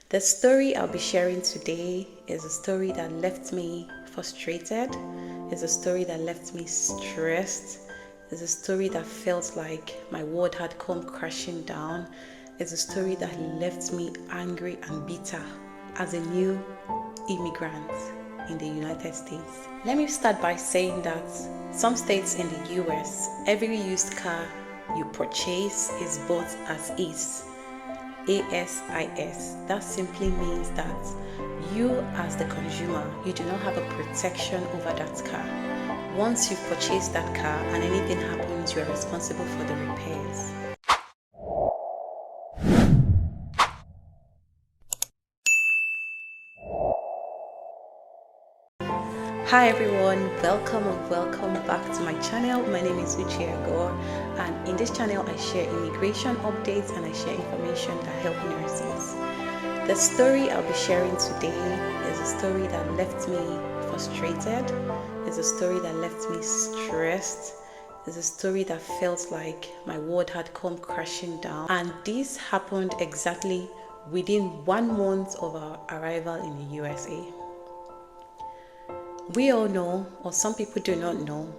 The story I'll be sharing today is a story that left me frustrated, is a story that left me stressed, is a story that felt like my world had come crashing down, is a story that left me angry and bitter as a new immigrant in the United States. Let me start by saying that some states in the US, every used car you purchase is bought as is. ASIS. That simply means that you as the consumer, you do not have a protection over that car. Once you've purchased that car and anything happens, you are responsible for the repairs. Hi everyone, welcome and welcome back to my channel. My name is Uche Agor, and in this channel I share immigration updates and I share information that help nurses. The story I'll be sharing today is a story that left me frustrated, is a story that left me stressed, is a story that felt like my world had come crashing down, and this happened exactly within 1 month of our arrival in the USA. We all know, or some people do not know,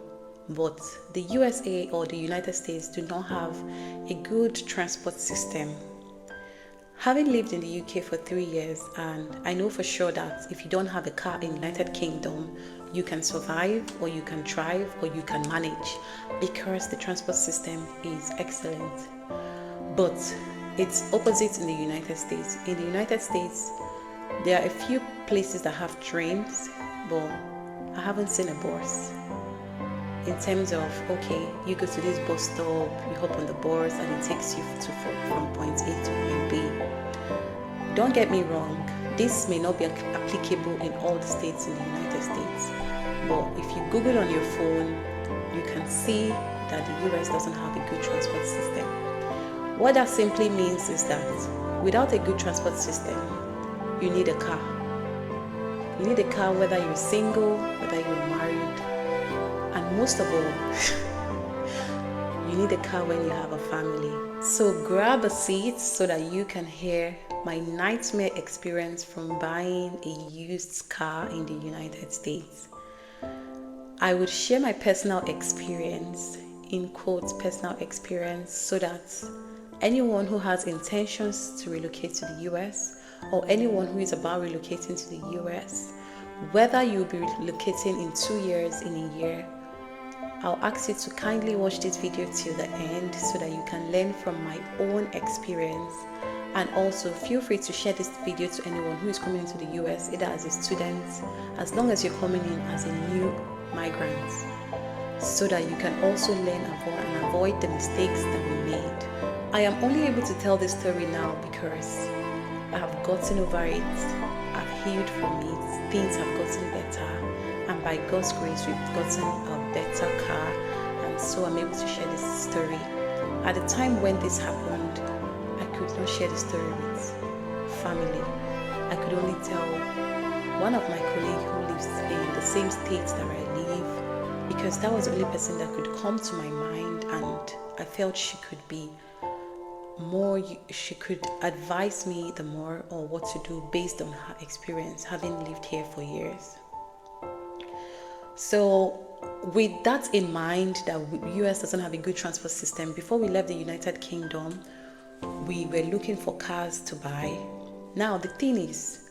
but the USA or the United States do not have a good transport system. Having lived in the UK for 3 years, and I know for sure that if you don't have a car in the United Kingdom, you can survive, or you can drive, or you can manage, because the transport system is excellent. But it's opposite in the United States. In the United States, there are a few places that have trains, but I haven't seen a bus. In terms of, okay, you go to this bus stop, you hop on the bus and it takes you from point A to point B. Don't get me wrong, this may not be applicable in all the states in the United States, but if you Google on your phone, you can see that the US doesn't have a good transport system. What that simply means is that without a good transport system, you need a car. You need a car whether you're single, whether you're married, and most of all, you need a car when you have a family. So grab a seat so that you can hear my nightmare experience from buying a used car in the United States. I would share my personal experience, in quotes, personal experience, so that anyone who has intentions to relocate to the US or anyone who is about relocating to the US, whether you'll be relocating in 2 years, in a year, I'll ask you to kindly watch this video till the end so that you can learn from my own experience. And also feel free to share this video to anyone who is coming into the US, either as a student, as long as you're coming in as a new migrant, so that you can also learn and avoid the mistakes that we made. I am only able to tell this story now because I have gotten over it, I've healed from it, things have gotten better, and by God's grace we've gotten a better car, and so I'm able to share this story. At the time when this happened, I could not share the story with family. I could only tell one of my colleagues who lives in the same state that I live, because that was the only person that could come to my mind, and I felt she could advise me the more on what to do based on her experience, having lived here for years. So with that in mind, that US doesn't have a good transport system, before we left the United Kingdom, we were looking for cars to buy. Now the thing is,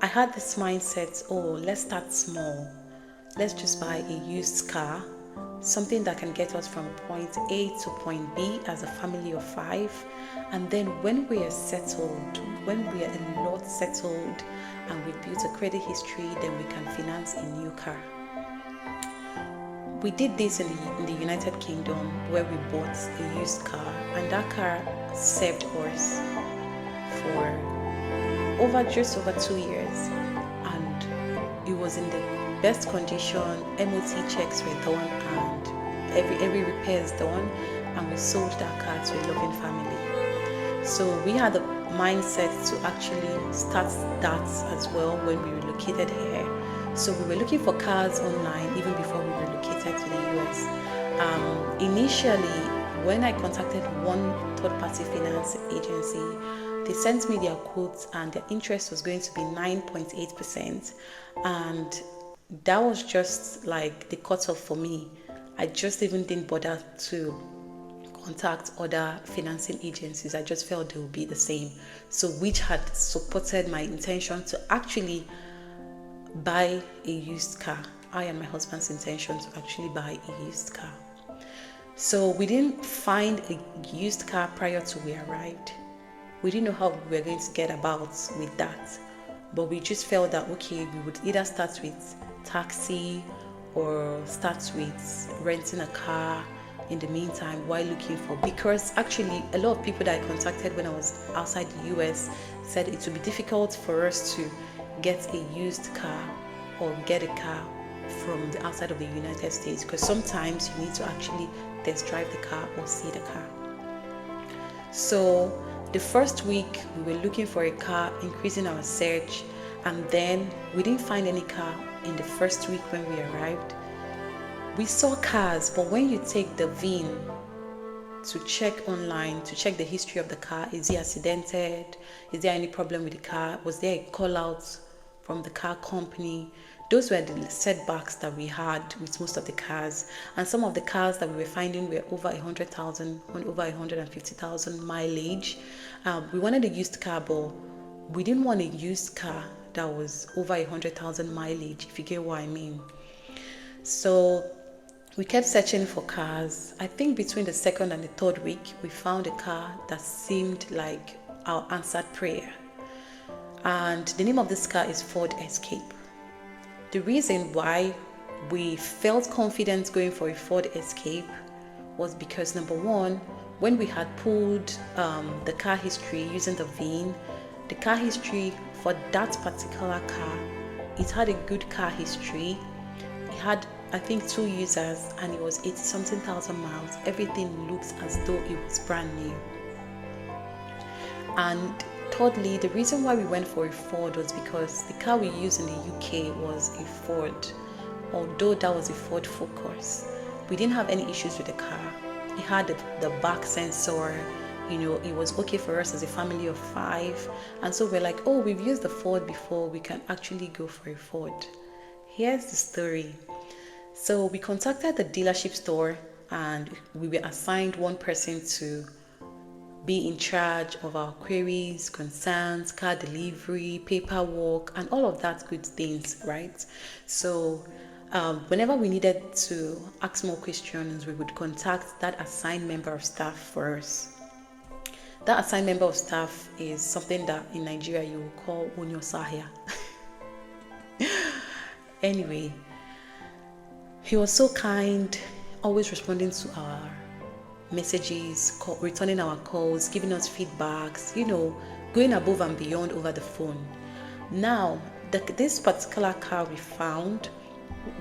I had this mindset, let's start small. Let's just buy a used car, something that can get us from point A to point B as a family of 5, and then when we are settled, when we are a lot settled and we've built a credit history, then we can finance a new car. We did this in the United Kingdom, where we bought a used car, and that car served us for just over 2 years, and it was in the best condition. MOT checks were done and every repair is done, and we sold that car to a loving family. So we had the mindset to actually start that as well when we relocated here. So we were looking for cars online even before we relocated to the US. Initially, when I contacted one third-party finance agency, They sent me their quotes and their interest was going to be 9.8%. And that was just like the cutoff for me. I just even didn't bother to contact other financing agencies. I just felt they would be the same. So which had supported my intention to actually buy a used car. I and my husband's intention to actually buy a used car. So we didn't find a used car prior to we arrived. We didn't know how we were going to get about with that. But we just felt that, okay, we would either start with taxi or start with renting a car in the meantime while looking for, because actually a lot of people that I contacted when I was outside the US said it would be difficult for us to get a used car or get a car from the outside of the United States, because sometimes you need to actually test drive the car or see the car. So the first week we were looking for a car, increasing our search, and then we didn't find any car in the first week when we arrived. We saw cars, but when you take the VIN to check online, to check the history of the car, is it accidented? Is there any problem with the car? Was there a call out from the car company? Those were the setbacks that we had with most of the cars. And some of the cars that we were finding were over 100,000, over 150,000 mileage. We wanted a used car, but we didn't want a used car that was over 100,000 mileage, if you get what I mean. So we kept searching for cars. I think between the second and the third week, we found a car that seemed like our answered prayer. And the name of this car is Ford Escape. The reason why we felt confident going for a Ford Escape was because, number one, when we had pulled the car history using the VIN, the car history for that particular car, it had a good car history. It had, I think, 2 users and it was 80-something thousand miles. Everything looked as though it was brand new. And thirdly, the reason why we went for a Ford was because the car we used in the UK was a Ford. Although that was a Ford Focus, we didn't have any issues with the car. It had the back sensor, it was okay for us as a family of 5. And so we're like, oh, we've used the Ford before, we can actually go for a Ford. Here's the story. So we contacted the dealership store and we were assigned one person to be in charge of our queries, concerns, car delivery, paperwork, and all of that good things, right? So whenever we needed to ask more questions, we would contact that assigned member of staff for us. That assigned member of staff is something that in Nigeria you will call Onyo Sahia. Anyway, he was so kind, always responding to our messages, returning our calls, giving us feedbacks, going above and beyond over the phone. Now, this particular car we found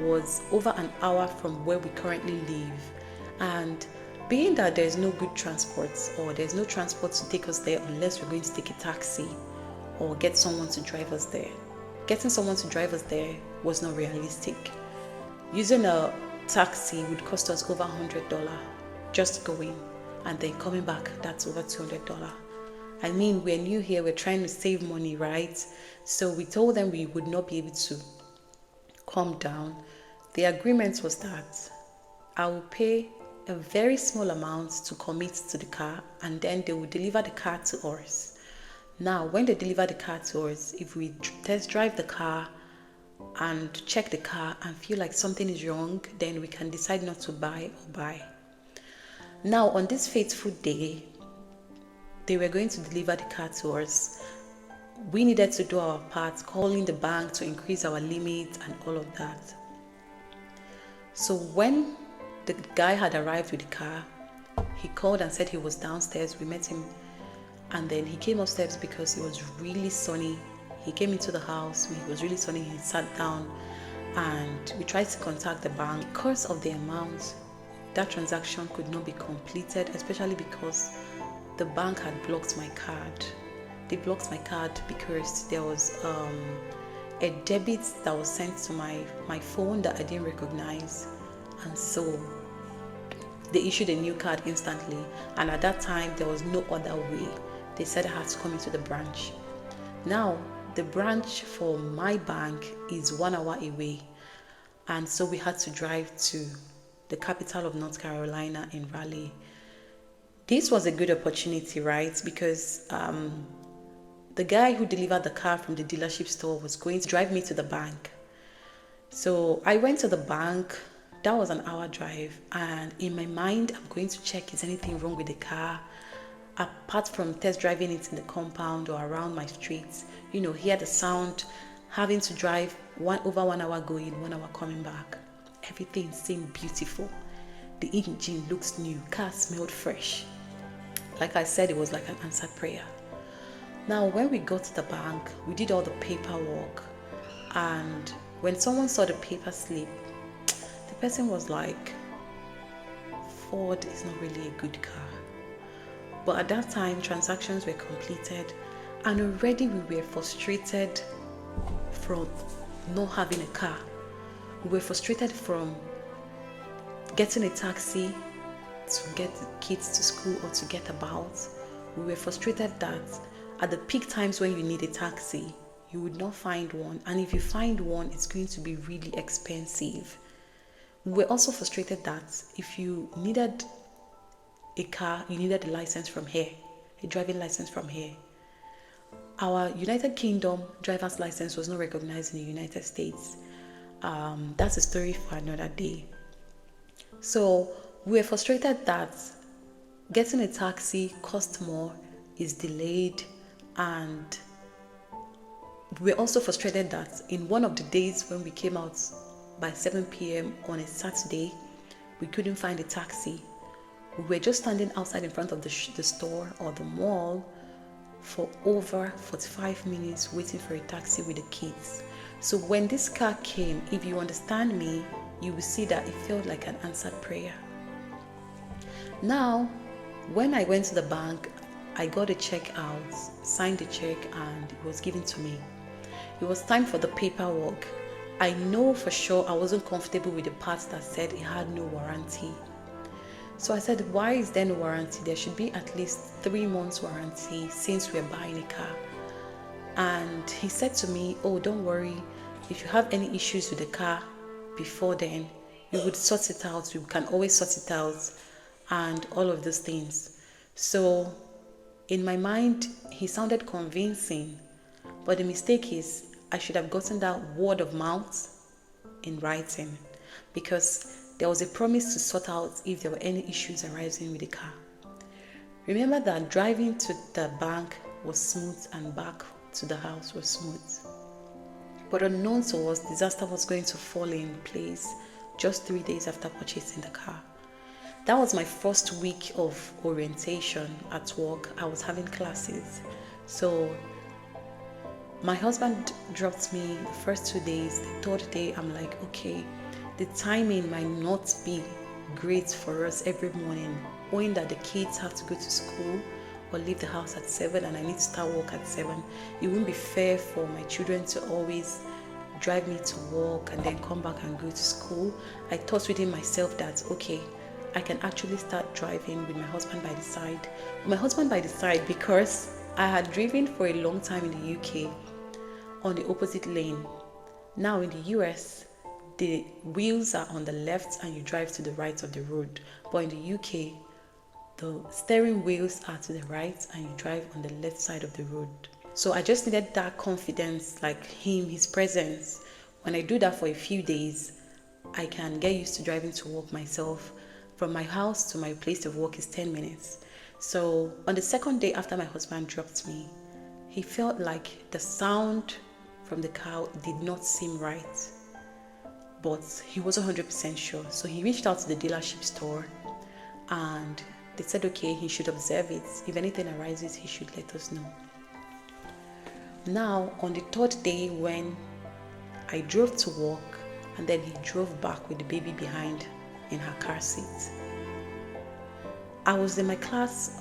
was over an hour from where we currently live, and being that there's no good transport or there's no transport to take us there unless we're going to take a taxi or get someone to drive us there. Getting someone to drive us there was not realistic. Using a taxi would cost us over $100 just going, and then coming back, that's over $200. I mean, we're new here, we're trying to save money, right? So we told them we would not be able to come down. The agreement was that I will pay a very small amount to commit to the car, and then they will deliver the car to us. Now, when they deliver the car to us, if we test drive the car and check the car and feel like something is wrong, then we can decide not to buy or buy. Now, on this fateful day, they were going to deliver the car to us. We needed to do our part, calling the bank to increase our limit and all of that. So when the guy had arrived with the car, he called and said he was downstairs. We met him, and then he came upstairs because it was really sunny. He came into the house when it was really sunny. He sat down and we tried to contact the bank. Because of the amount, that transaction could not be completed, especially because the bank had blocked my card. They blocked my card because there was a debit that was sent to my phone that I didn't recognize, and so they issued a new card instantly. And at that time, there was no other way they said I had to come into the branch. Now, the branch for my bank is 1 hour away, and so we had to drive to the capital of North Carolina in Raleigh. This was a good opportunity, right? Because the guy who delivered the car from the dealership store was going to drive me to the bank. So I went to the bank. That was an hour drive, and in my mind, I'm going to check is anything wrong with the car, apart from test driving it in the compound or around my streets. Hear the sound, having to drive over 1 hour going, 1 hour coming back. Everything seemed beautiful. The engine looks new, car smelled fresh. Like I said, it was like an answered prayer. Now, when we got to the bank, we did all the paperwork, and when someone saw the paper slip, the person was like, Ford is not really a good car. But at that time, transactions were completed, and already we were frustrated from not having a car. We were frustrated from getting a taxi to get the kids to school or to get about. We were frustrated that at the peak times when you need a taxi, you would not find one, and if you find one, it's going to be really expensive. We were also frustrated that if you needed a car, you needed a license from here, a driving license from here. Our United Kingdom driver's license was not recognized in the United States. That's a story for another day. So we were frustrated that getting a taxi cost more, is delayed, and we were also frustrated that in one of the days when we came out by 7 p.m. on a Saturday, we couldn't find a taxi. We were just standing outside in front of the store or the mall for over 45 minutes waiting for a taxi with the kids. So when this car came, if you understand me, you will see that it felt like an answered prayer. Now, when I went to the bank, I got a check out, signed the check, and it was given to me. It was time for the paperwork. I know for sure I wasn't comfortable with the part that said it had no warranty. So I said, why is there no warranty? There should be at least 3 months warranty since we're buying a car. And he said to me, oh, don't worry. If you have any issues with the car before then, you would sort it out. You can always sort it out and all of those things. So in my mind, he sounded convincing. But the mistake is I should have gotten that word of mouth in writing, because there was a promise to sort out if there were any issues arising with the car. Remember that driving to the bank was smooth and back to the house was smooth. But unknown to us, disaster was going to fall in place just 3 days after purchasing the car. That was my first week of orientation at work. I was having classes. So my husband dropped me the first 2 days. The third day, I'm like, okay, the timing might not be great for us every morning, owing that the kids have to go to school or leave the house at 7 and I need to start work at 7. It wouldn't be fair for my children to always drive me to work and then come back and go to school. I thought within myself that, okay, I can actually start driving with my husband by the side. Because I had driven for a long time in the UK on the opposite lane. Now in the US, the wheels are on the left and you drive to the right of the road. But in the UK, the steering wheels are to the right and you drive on the left side of the road. So I just needed that confidence, like him, his presence. When I do that for a few days, I can get used to driving to work myself. From my house to my place of work is 10 minutes. So on the second day after my husband dropped me, he felt like the sound from the car did not seem right. But he wasn't 100% sure. So he reached out to the dealership store and they said, okay, he should observe it. If anything arises, he should let us know. Now, on the third day when I drove to work and then he drove back with the baby behind in her car seat, I was in my class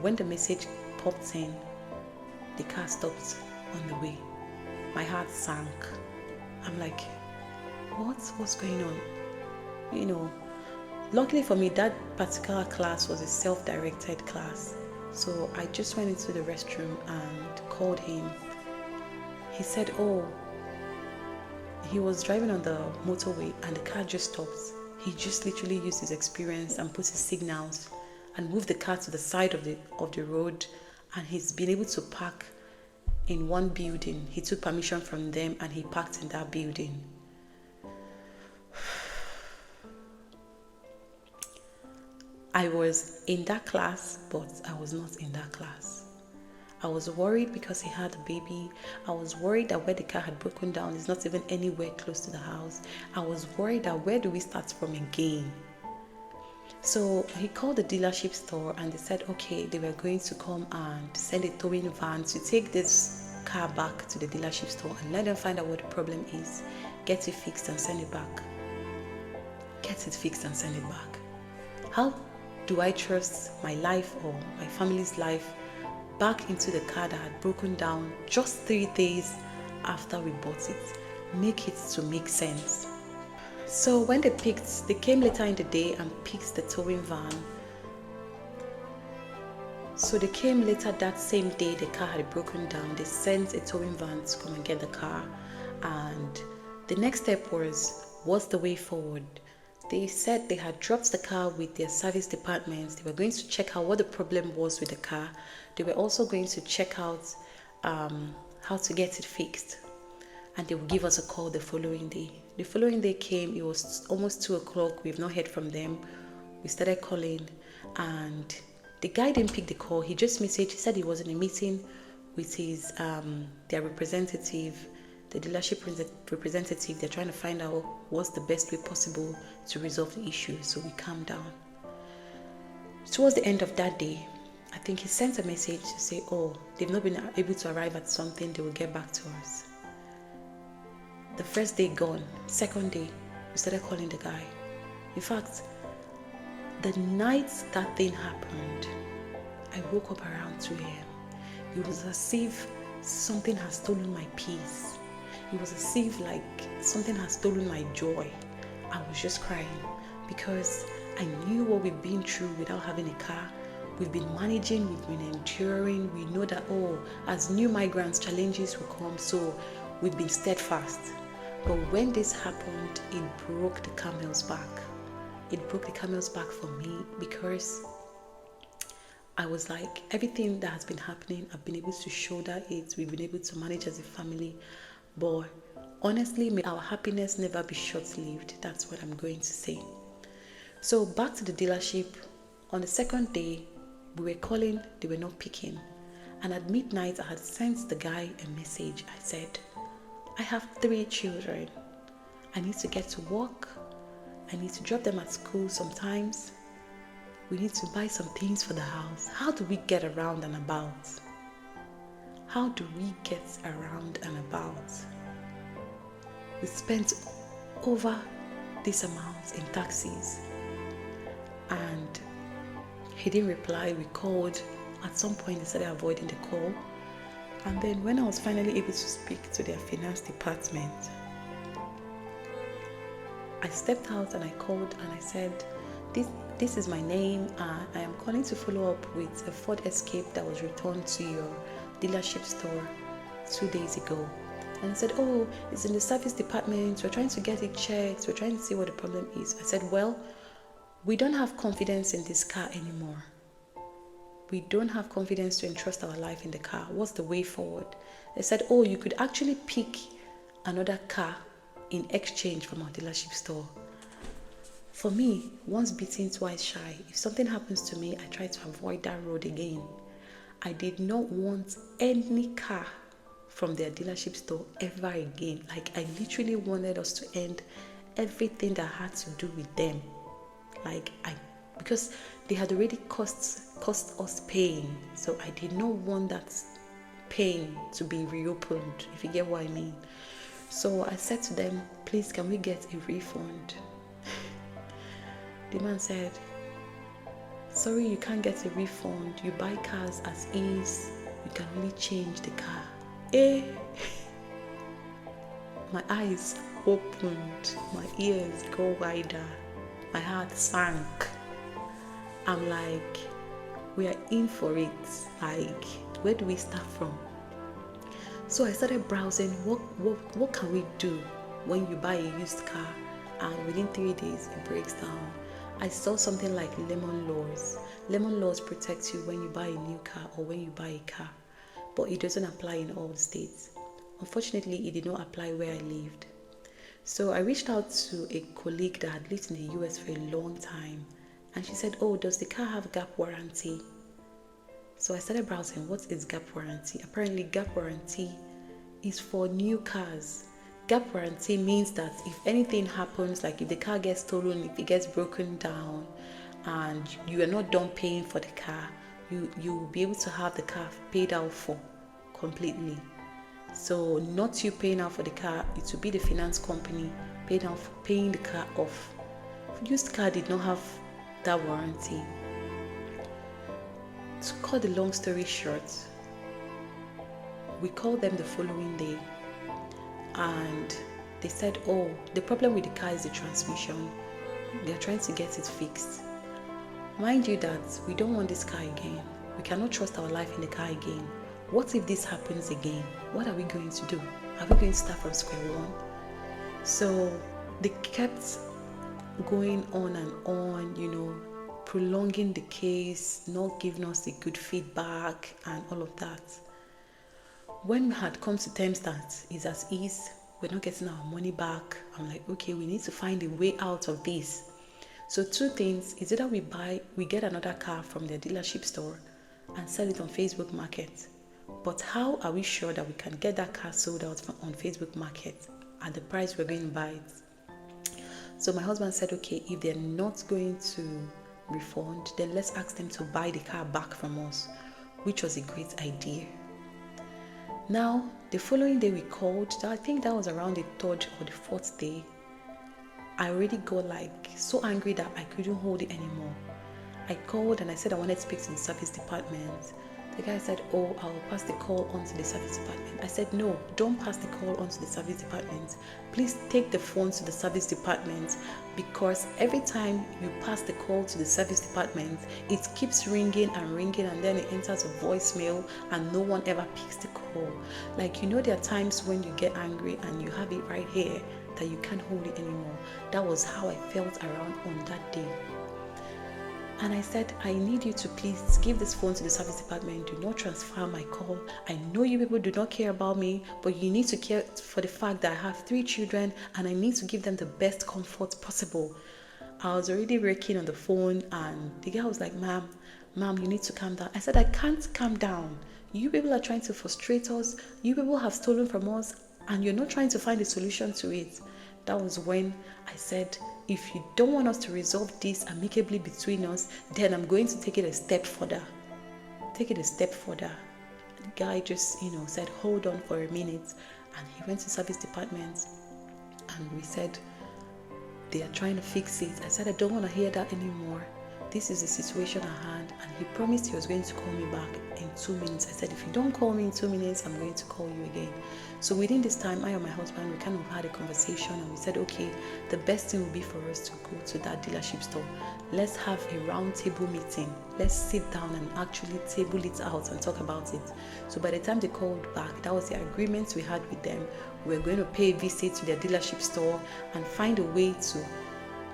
when the message popped in. The car stopped on the way. My heart sank. I'm like, what's going on? Luckily for me, that particular class was a self-directed class. So I just went into the restroom and called him. He said, oh, he was driving on the motorway and the car just stopped. He just literally used his experience and put his signals and moved the car to the side of the road, and he's been able to park in one building. He took permission from them and he parked in that building. I was in that class, but I was not in that class. I was worried because he had a baby. I was worried that where the car had broken down is not even anywhere close to the house. I was worried that where do we start from again? So he called the dealership store and they said, okay, they were going to come and send a towing van to take this car back to the dealership store and let them find out what the problem is, get it fixed and send it back. Get it fixed and send it back. How do I trust my life or my family's life back into the car that had broken down just 3 days after we bought it? Make it to make sense. So when they came later in the day and picked the towing van. So they came later that same day the car had broken down. They sent a towing van to come and get the car. And the next step was, what's the way forward? They said they had dropped the car with their service departments. They were going to check out what the problem was with the car. They were also going to check out how to get it fixed. And they would give us a call the following day. The following day came, it was almost 2 o'clock. We've not heard from them. We started calling and the guy didn't pick the call. He just messaged, he said he was in a meeting with his their representative, the dealership representative. They're trying to find out what's the best way possible to resolve the issue. So we calmed down. Towards the end of that day, I think he sent a message to say, oh, they've not been able to arrive at something, they will get back to us. The first day gone, second day, we started calling the guy. In fact, the night that thing happened, I woke up around 2 a.m. It was as if something had stolen my peace. It was as if like something had stolen my joy. I was just crying because I knew what we've been through without having a car. We've been managing, we've been enduring. We know that, as new migrants, challenges will come. So we've been steadfast. But when this happened, it broke the camel's back. It broke the camel's back for me because I was like, everything that has been happening, I've been able to shoulder it. We've been able to manage as a family. But honestly, may our happiness never be short-lived. That's what I'm going to say. So back to the dealership. On the second day, we were calling, they were not picking. And at midnight, I had sent the guy a message. I said, I have 3 children. I need to get to work. I need to drop them at school sometimes. We need to buy some things for the house. How do we get around and about? How do we get around and about? We spent over this amount in taxis. And he didn't reply. We called. At some point, he started avoiding the call. And then when I was finally able to speak to their finance department, I stepped out and I called and I said, this is my name. I am calling to follow up with a Ford Escape that was returned to your dealership store 2 days ago. And I said, oh, it's in the service department. We're trying to get it checked. We're trying to see what the problem is. I said, well, we don't have confidence in this car anymore. We don't have confidence to entrust our life in the car. What's the way forward? They said, oh, you could actually pick another car in exchange from our dealership store. For me, once bitten, twice shy. If something happens to me, I try to avoid that road again. I did not want any car from their dealership store ever again. Like, I literally wanted us to end everything that had to do with them. Because they had already cost us pain. So I did not want that pain to be reopened, if you get what I mean. So I said to them, please, can we get a refund? The man said, sorry, you can't get a refund. You buy cars as is. You can only change the car. My eyes opened. My ears go wider. My heart sank. I'm like, We are in for it. Like, where do we start from? So I started browsing, what can we do when you buy a used car and within 3 days it breaks down? I saw something like lemon laws. Lemon laws protect you when you buy a new car or when you buy a car, but it doesn't apply in all states. Unfortunately, it did not apply where I lived. So I reached out to a colleague that had lived in the US for a long time, and she said, oh, does the car have gap warranty? So I started browsing, what is gap warranty? Apparently, gap warranty is for new cars. Gap warranty means that if anything happens, like if the car gets stolen, if it gets broken down, and you are not done paying for the car, you will be able to have the car paid out for completely. So not you paying out for the car, it will be the finance company paying the car off. Used car did not have that warranty. To cut the long story short, we called them the following day, and they said, oh, the problem with the car is the transmission. They're trying to get it fixed. Mind you that we don't want this car again. We cannot trust our life in the car again. What if this happens again? What are we going to do? Are we going to start from square one? So they kept going on and on, prolonging the case, not giving us a good feedback and all of that. When we had come to terms that it's as is, we're not getting our money back, I'm like, okay, we need to find a way out of this. So two things, is either we get another car from their dealership store and sell it on Facebook Market. But how are we sure that we can get that car sold out on Facebook Market at the price we're going to buy it? So my husband said, okay, if they're not going to refund, then let's ask them to buy the car back from us, which was a great idea. Now, the following day we called, I think that was around the 3rd or the 4th day, I already got so angry that I couldn't hold it anymore. I called and I said I wanted to speak to the service department. The guy said, oh, I'll pass the call on to the service department. I said, no, don't pass the call on to the service department. Please take the phone to the service department, because every time you pass the call to the service department, it keeps ringing and then it enters a voicemail and no one ever picks the call. There are times when you get angry and you have it right here that you can't hold it anymore. That was how I felt around on that day. And I said, I need you to please give this phone to the service department. Do not transfer my call. I know you people do not care about me, but you need to care for the fact that I have 3 children and I need to give them the best comfort possible. I was already raking on the phone and the guy was like, ma'am, you need to calm down. I said, I can't calm down. You people are trying to frustrate us. You people have stolen from us and you're not trying to find a solution to it. That was when I said, if you don't want us to resolve this amicably between us, then I'm going to take it a step further. The guy just, said, hold on for a minute. And he went to service department and we said, they are trying to fix it. I said, I don't want to hear that anymore. This is the situation at hand. And he promised he was going to call me back in 2 minutes. I said, if you don't call me in 2 minutes, I'm going to call you again. So within this time, I and my husband, we kind of had a conversation and we said, okay, the best thing would be for us to go to that dealership store. Let's have a round table meeting. Let's sit down and actually table it out and talk about it. So by the time they called back, that was the agreement we had with them. We were going to pay a visit to their dealership store and find a way to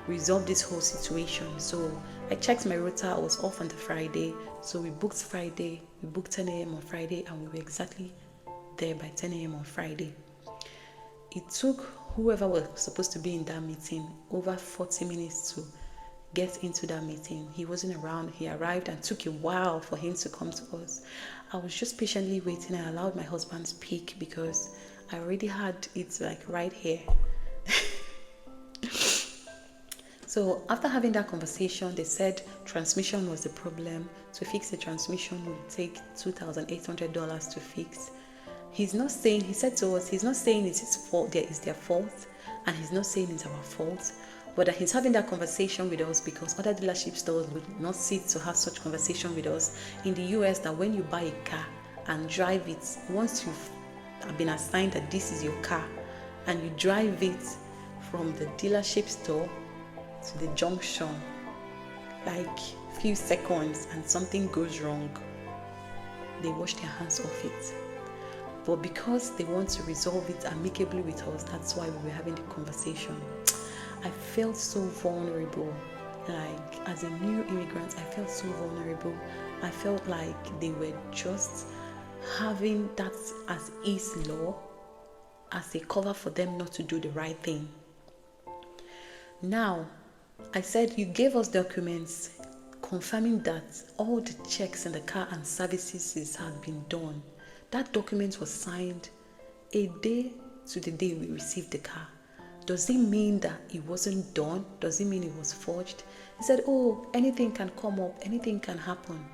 resolve this whole situation. So I checked my rota. I was off on the Friday. So we booked Friday. We booked 10 a.m. on Friday and we were exactly there by 10 a.m. on Friday. It took whoever was supposed to be in that meeting over 40 minutes to get into that meeting. He wasn't around. He arrived and took a while for him to come to us. I was just patiently waiting. I allowed my husband to speak because I already had it right here. So after having that conversation, they said transmission was the problem. To fix the transmission would take $2,800 to fix. He said to us, he's not saying it's his fault, it's their fault, and he's not saying it's our fault, but that he's having that conversation with us because other dealership stores would not sit to have such conversation with us. In the US, that when you buy a car and drive it, once you've been assigned that this is your car, and you drive it from the dealership store to the junction, few seconds and something goes wrong, they wash their hands off it. But because they want to resolve it amicably with us, that's why we were having the conversation. I felt so vulnerable. Like, as a new immigrant, I felt so vulnerable. I felt like they were just having that as is law, as a cover for them not to do the right thing. Now, I said, you gave us documents confirming that all the checks in the car and services had been done. That document was signed a day to the day we received the car. Does it mean that it wasn't done? Does it mean it was forged? He said, oh, anything can come up, anything can happen.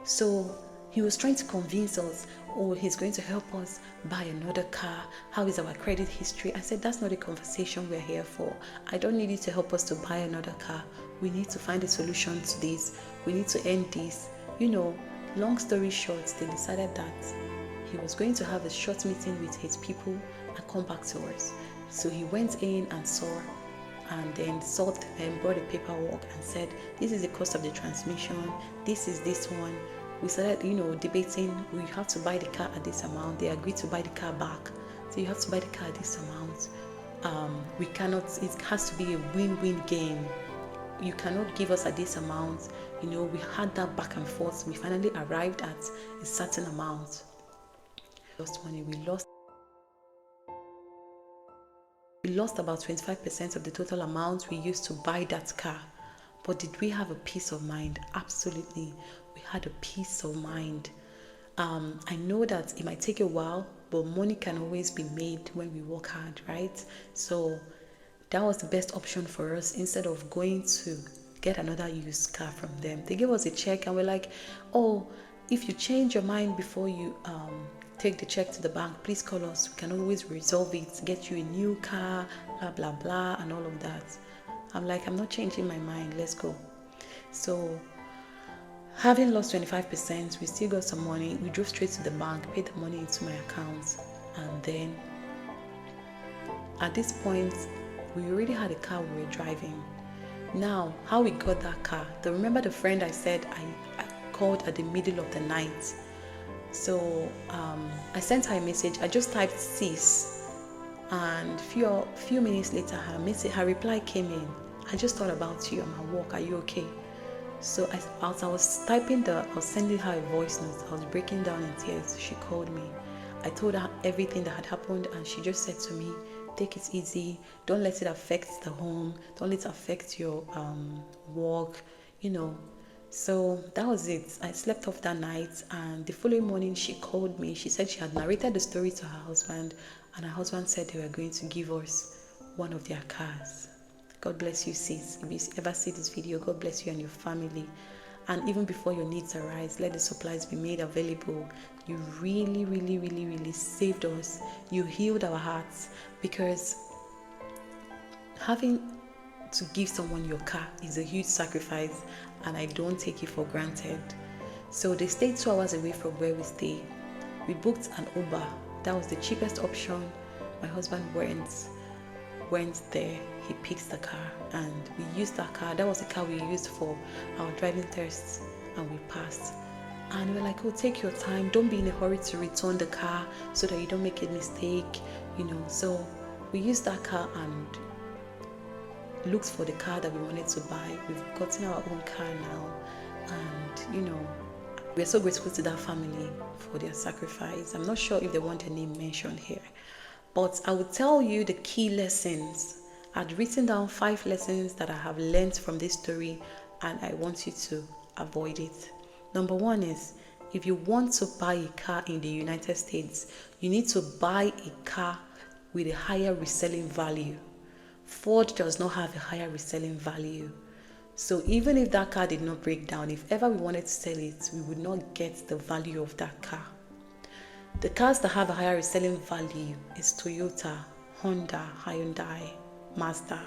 So he was trying to convince us, oh, he's going to help us buy another car. How is our credit history? I said, that's not a conversation we're here for. I don't need you to help us to buy another car. We need to find a solution to this. We need to end this. Long story short, they decided that he was going to have a short meeting with his people and come back to us. So he went in and saw, and then solved and brought the paperwork and said, this is the cost of the transmission, this is this one. We started, debating, we have to buy the car at this amount. They agreed to buy the car back. So you have to buy the car at this amount. It has to be a win-win game. You cannot give us at this amount. We had that back and forth. We finally arrived at a certain amount. Lost money, we lost about 25% of the total amount we used to buy that car. But did we have a peace of mind? Absolutely. We had a peace of mind. I know that it might take a while, but money can always be made when we work hard, right? So that was the best option for us instead of going to get another used car from them. They gave us a check and we're like, oh, if you change your mind before you take the check to the bank, please call us. We can always resolve it, get you a new car, blah, blah, blah, and all of that. I'm like, I'm not changing my mind. Let's go. So having lost 25%, we still got some money. We drove straight to the bank, paid the money into my account. And then at this point, we already had a car we were driving. Now, how we got that car? Remember the friend I said I called at the middle of the night? So I sent her a message. I just typed sis, and few minutes later her reply came in. I just thought about you. I'm at work. Are you okay? So as I was typing I was sending her a voice note. I was breaking down in tears. She called me. I told her everything that had happened, and she just said to me, take it easy. Don't let it affect the home. Don't let it affect your work. So that was it. I slept off that night, and the following morning she called me. She said she had narrated the story to her husband, and her husband said they were going to give us one of their cars. God bless you, sis. If you ever see this video, God bless you and your family. And even before your needs arise, let the supplies be made available. You really, really, really, really saved us. You healed our hearts, because having to give someone your car is a huge sacrifice, and I don't take it for granted. So they stayed 2 hours away from where we stay. We booked an Uber. That was the cheapest option. My husband went there. He picked the car, and we used that car. That was the car we used for our driving tests, and we passed. And we're like, oh, take your time. Don't be in a hurry to return the car so that you don't make a mistake, So we used that car and looked for the car that we wanted to buy. We've gotten our own car now, and we're so grateful to that family for their sacrifice. I'm not sure if they want their name mentioned here, but I will tell you the key lessons. I'd written down 5 lessons that I have learned from this story, and I want you to avoid it. Number 1 is, if you want to buy a car in the United States, you need to buy a car with a higher reselling value. Ford does not have a higher reselling value. So even if that car did not break down, if ever we wanted to sell it, we would not get the value of that car. The cars that have a higher reselling value is Toyota, Honda, Hyundai, Mazda.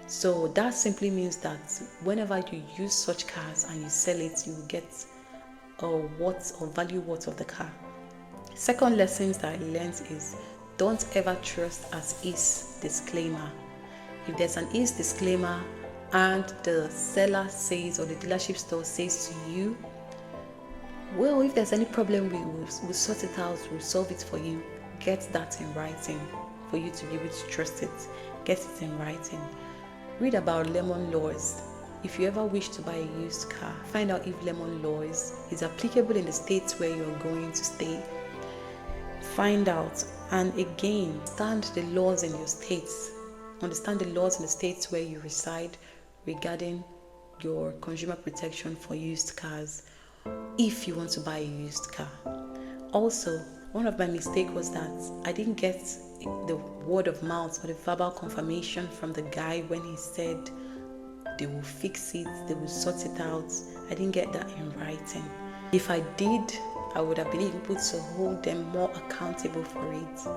So that simply means that whenever you use such cars and you sell it, you will get value worth of the car. Second lessons that I learned is, don't ever trust as is disclaimer. If there's an is disclaimer and the seller says, or the dealership store says to you, well, if there's any problem, we'll sort it out, we'll solve it for you. Get that in writing for you to be able to trust it. Get it in writing. Read about lemon laws. If you ever wish to buy a used car, find out if lemon laws is applicable in the states where you're going to stay. Find out, and again, understand the laws in your states. Understand the laws in the states where you reside regarding your consumer protection for used cars if you want to buy a used car. Also, one of my mistakes was that I didn't get the word of mouth or the verbal confirmation from the guy when he said they will fix it, they will sort it out. I didn't get that in writing. If I did, I would have been able to hold them more accountable for it.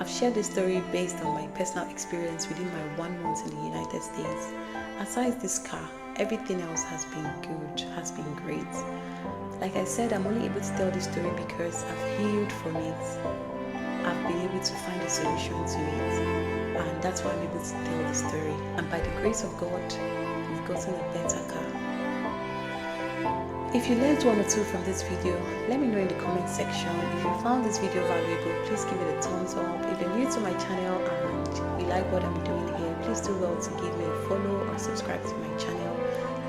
I've shared this story based on my personal experience within my 1 month in the United States. Aside this car, everything else has been good, has been great. Like I said, I'm only able to tell this story because I've healed from it. I've been able to find a solution to it, and that's why I'm able to tell the story. And by the grace of God, we've gotten a better car. If you learned one or two from this video, let me know in the comment section. If you found this video valuable, please give it a thumbs up. If you're new to my channel and you like what I'm doing here, please do well to give me a follow or subscribe to my channel.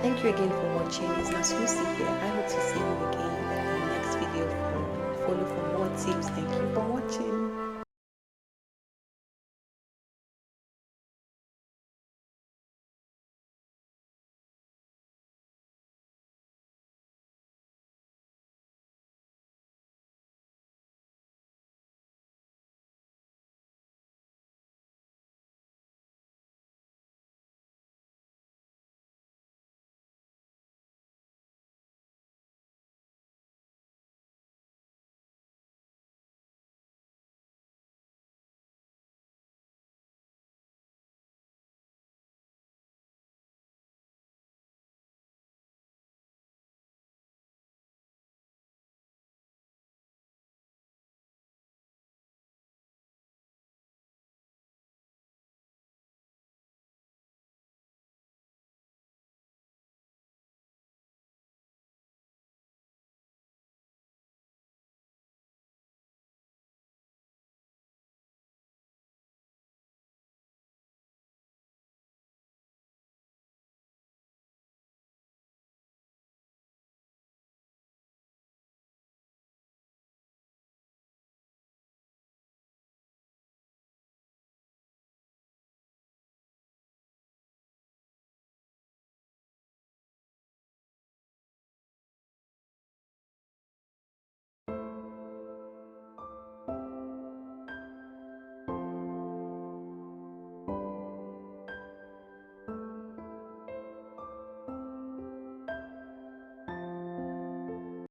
Thank you again for watching. It's Nasusi here. I hope to see you again in the next video. Follow for more tips. Thank you for watching.